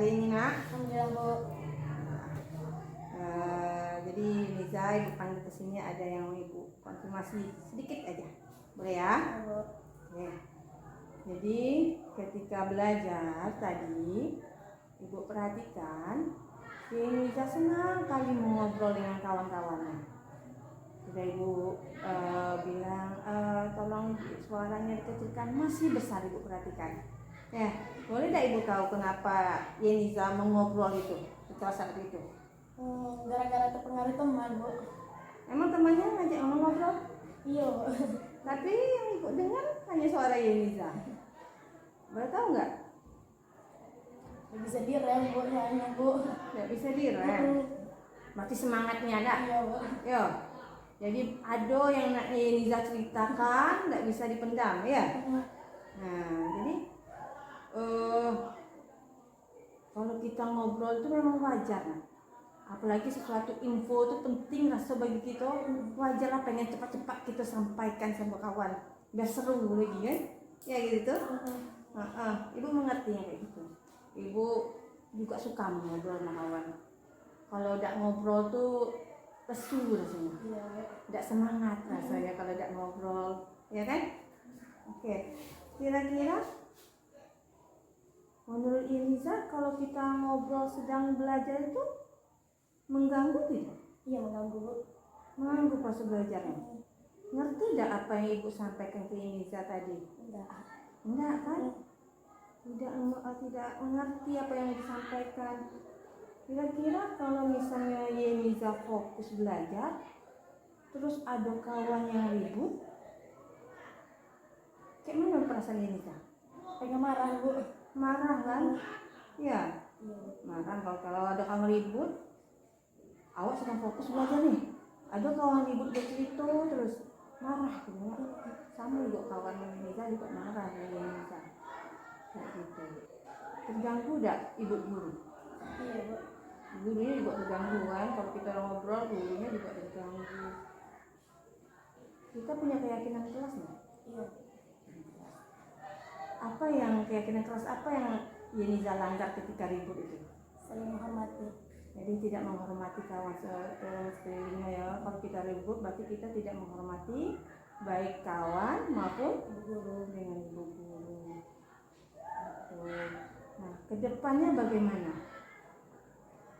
hari ini, Nak? Alhamdulillah, Bu. Jadi Niza, Ibu panggil ke sini ada yang mau Ibu konfirmasi sedikit aja. Boleh ya? Ya, Bu. Oke. Jadi ketika belajar tadi Ibu perhatikan Niza senang kali mengobrol dengan kawan-kawannya. Sudah Ibu bilang tolong suaranya dikecilkan, masih besar Ibu perhatikan. Ya, boleh tidak Ibu tahu kenapa Yeniza mengobrol itu setelah saat itu? Gara-gara terpengaruh teman, Bu. Emang temannya ngajak ngomong ngobrol? Iya. Tapi yang Ibu dengar hanya suara Yeniza. Boleh tahu nggak? Nggak bisa direm, Bu, soalnya, Bu. Nggak bisa direm. Berarti semangatnya ada. Iya, Bu. Yo. Jadi ada yang Yeniza ceritakan nggak bisa dipendam ya. Nah, jadi kalau kita ngobrol itu memang wajar. Apalagi sesuatu info itu penting rasa bagi kita, wajar lah pengen cepat-cepat kita sampaikan sama kawan biar seru lagi kan ya gitu. Ibu mengerti yang kayak gitu. Ibu juga suka ngobrol sama kawan. Kalau udah ngobrol tuh lesu rasanya, tidak semangat rasanya kalau tidak ngobrol, ya kan? Oke, kira-kira menurut Yeniza kalau kita ngobrol sedang belajar itu mengganggu tidak? Iya, mengganggu, Bu. Mengganggu proses belajarnya. Ngerti tidak apa yang Ibu sampaikan ke Yeniza tadi? Enggak kan? Tidak mengerti apa yang disampaikan. Kira-kira kalau misalnya Yeniza fokus belajar, terus ada kawan yang ribut, kayak mana perasaan Yeniza? Pengen marah, Bu. Marah kan? Ya, marah kalau ada kawan ribut. Awak sedang fokus belajar nih, ada kawan ribut bercerita terus marah gitu. Sama juga kawan Yeniza juga marah dengan Yeniza. Kayak gitu. Terganggu tidak Ibu guru? Iya, Bu. Gurunya juga terganggu kan, kalau kita ngobrol gurunya juga terganggu. Kita punya keyakinan kelas nggak? Iya. Apa yang keyakinan kelas apa yang Yeniza langgar ketika ribut itu? Saling menghormati. Jadi tidak menghormati kawan sekelilingnya ya. Kalau kita ribut berarti kita tidak menghormati baik kawan maupun guru dengan ibu guru. Nah, kedepannya bagaimana?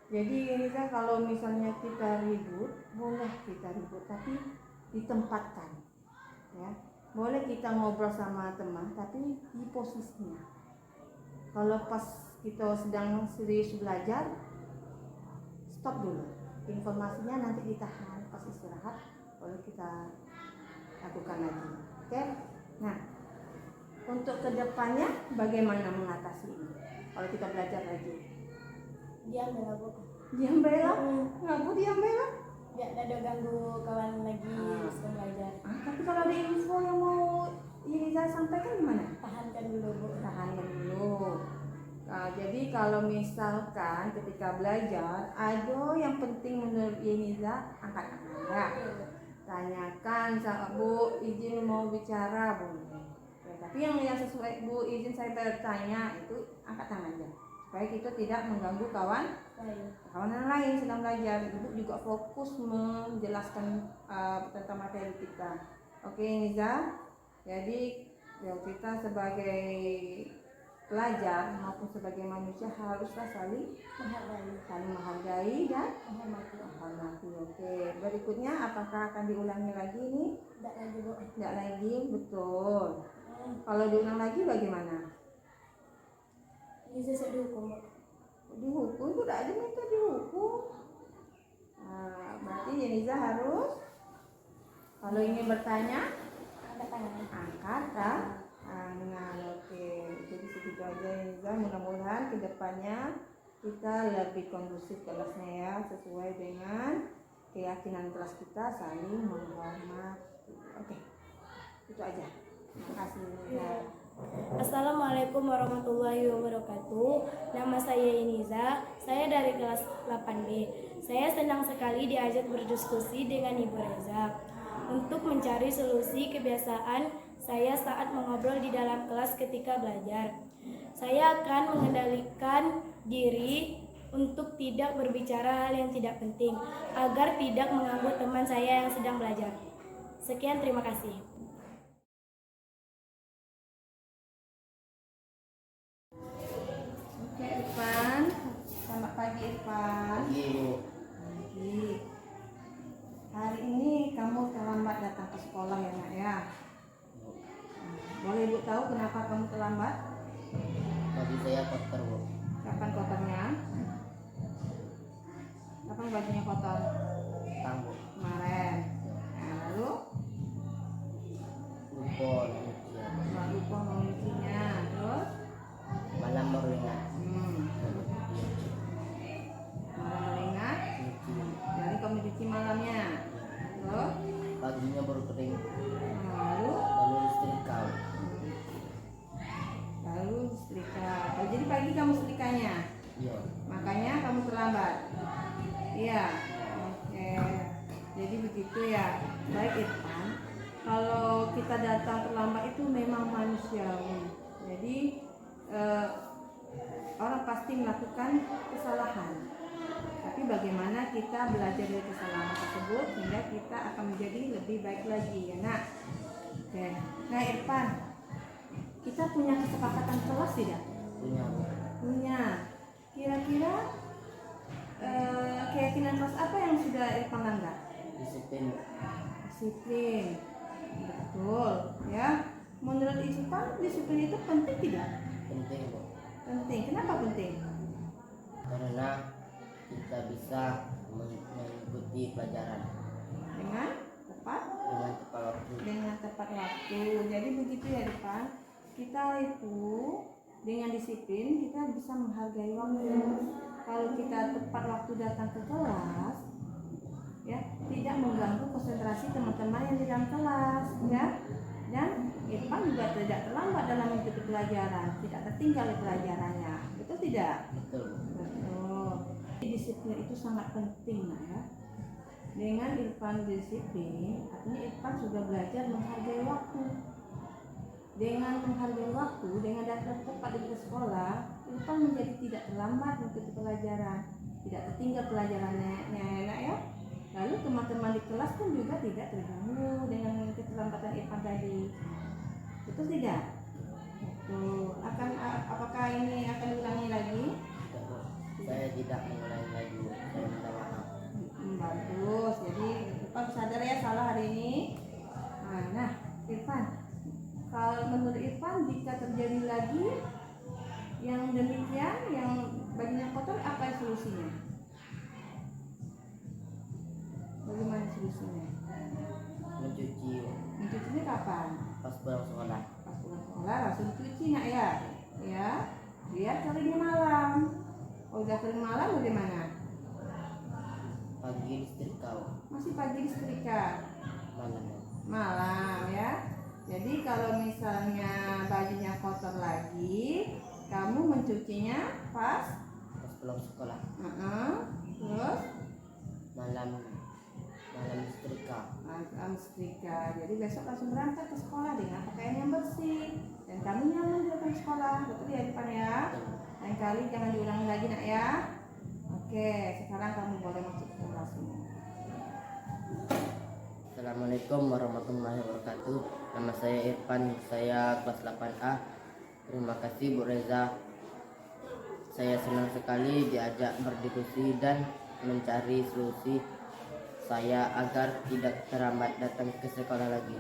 Jadi Yeniza kalau misalnya kita ribut, boleh kita ribut tapi ditempatkan, ya. Boleh kita ngobrol sama teman tapi di posisinya. Kalau pas kita sedang serius belajar, stop dulu. Informasinya nanti ditahan pas istirahat, baru kita lakukan lagi. Oke? Nah, untuk kedepannya bagaimana mengatasi ini? Kalau kita belajar lagi. Diam ya, Bu. Diam bela? Ngaku diam bela? Biar ada ganggu kawan lagi sebelum belajar. Tapi kalau ada info yang mau Yeniza sampaikan gimana? Tahankan dulu, Bu. Tahankan dulu. Jadi kalau misalkan ketika belajar ada yang penting menurut Yeniza, angkat tangan ya. Tanyakan sama Bu, izin mau bicara boleh. Ya, tapi yang sesuai Bu izin saya bertanya itu angkat tangan aja. Supaya kita tidak mengganggu kawan yang lain sedang belajar. Ibu juga fokus menjelaskan tentang materi kita. Oke Niza, jadi ya, kita sebagai pelajar maupun sebagai manusia haruslah saling menghargai dan menghormati. Oke, berikutnya apakah akan diulangi lagi nih? Tidak lagi, Bu. Tidak lagi, betul. Kalau diulang lagi bagaimana? Bisa dihukum, Bu. Dihukum, itu udah ada minta dihukum. Berarti Yeniza harus kalau ingin bertanya Angkat tangan. angkat tangan. Oke, jadi segitu aja Yeniza. Mudah-mudahan kedepannya kita lebih kondusif kelasnya ya, sesuai dengan keyakinan kelas kita saling menghormati. Oke, itu aja. Terima kasih Yeniza. Assalamualaikum warahmatullahi wabarakatuh. Nama saya Yeniza, saya dari kelas 8B. Saya senang sekali diajak berdiskusi dengan Ibu Reza untuk mencari solusi kebiasaan saya saat mengobrol di dalam kelas ketika belajar. Saya akan mengendalikan diri untuk tidak berbicara hal yang tidak penting agar tidak mengganggu teman saya yang sedang belajar. Sekian, terima kasih. Oke, Irfan. Selamat pagi, Irfan. Pagi, Bu. Pagi. Hari ini kamu terlambat datang ke sekolah ya, Nak ya? Boleh Ibu tahu kenapa kamu terlambat? Baju saya kotor, Bu. Kapan kotornya? Kapan bajunya kotor? Tang, Bu. Kemarin. Nah, lalu Lupa nyuci, ya, Bu. lupa mau nyucinya. Terus? Malam baru ingat. Malam ingat. Nyuci. Jadi kamu cuci malamnya. Terus? Paginya baru kering. Lalu? Lalu disetrika. Lalu setrika. Oh, jadi pagi kamu setrikanya? Iya. Makanya kamu terlambat. Iya. Oke. Jadi begitu ya. Baik, Irfan. Kalau kita datang terlambat itu memang manusiawi. Jadi orang pasti melakukan kesalahan. Tapi bagaimana kita belajar dari kesalahan tersebut sehingga kita akan menjadi lebih baik lagi, ya Nak. Oke. Nah, Irfan, kita punya kesepakatan kelas tidak? Punya, Bu. Punya. Kira-kira keyakinan kelas apa yang sudah Irfan langgar? Disiplin, Bu. Disiplin. Betul, ya. Menurut Irfan, disiplin itu penting tidak? Penting, Bu. Penting. Kenapa penting? Karena kita bisa mengikuti pelajaran Dengan tepat, dengan tepat waktu. dengan tepat waktu. Jadi begitu ya, Irfan. Kita itu dengan disiplin kita bisa menghargai waktu. Kalau kita tepat waktu datang ke kelas, ya, tidak mengganggu konsentrasi teman-teman yang di dalam kelas, ya. Dan Irfan juga tidak terlambat dalam mengikuti pelajaran, tidak tertinggal di pelajarannya. Betul tidak? Betul, Bu. Betul. Disiplin itu sangat penting, Nak, ya. Dengan Irfan disiplin, artinya Irfan sudah belajar menghargai waktu. Dengan menghargai waktu, dengan datang tepat di sekolah, Irfan menjadi tidak terlambat mengikuti pelajaran, tidak tertinggal pelajarannya, Nak, ya. Lalu teman-teman di kelas pun juga tidak terganggu dengan keterlambatan Irfan tadi. Betul tidak? Betul. Apakah ini akan diulangi lagi? Tidak, Bu. Saya tidak mengulangi lagi, Bu. Saya minta maaf. Bagus. Jadi Irfan sadar ya salah hari ini. Nah, Irfan, kalau menurut Irfan jika terjadi lagi yang demikian, yang bajunya kotor, apa solusinya? Bagaimana solusinya? Mencuci, Bu. Mencucinya kapan? Pas pulang sekolah. Pas pulang sekolah langsung cuci, Nak, ya. Ya, biar keringnya malam. Oh, udah kering malam bagaimana? Pagi disetrika, Bu. Masih pagi disetrika. Malam, Bu. Malam, ya. Jadi kalau misalnya bajunya kotor lagi, kamu mencucinya pas pulang sekolah. Terus malam setrika. setrika. Jadi besok langsung berangkat ke sekolah dengan pakaian yang bersih dan kamu nyaman datang ke sekolah. Betul ya, Irfan ya? Lain kali jangan diulangi lagi, Nak, ya. Oke, sekarang kamu boleh masuk ke kelasmu. Assalamualaikum warahmatullahi wabarakatuh. Nama saya Irfan, saya kelas 8A. Terima kasih Bu Reza. Saya senang sekali diajak berdiskusi dan mencari solusi saya agar tidak terlambat datang ke sekolah lagi.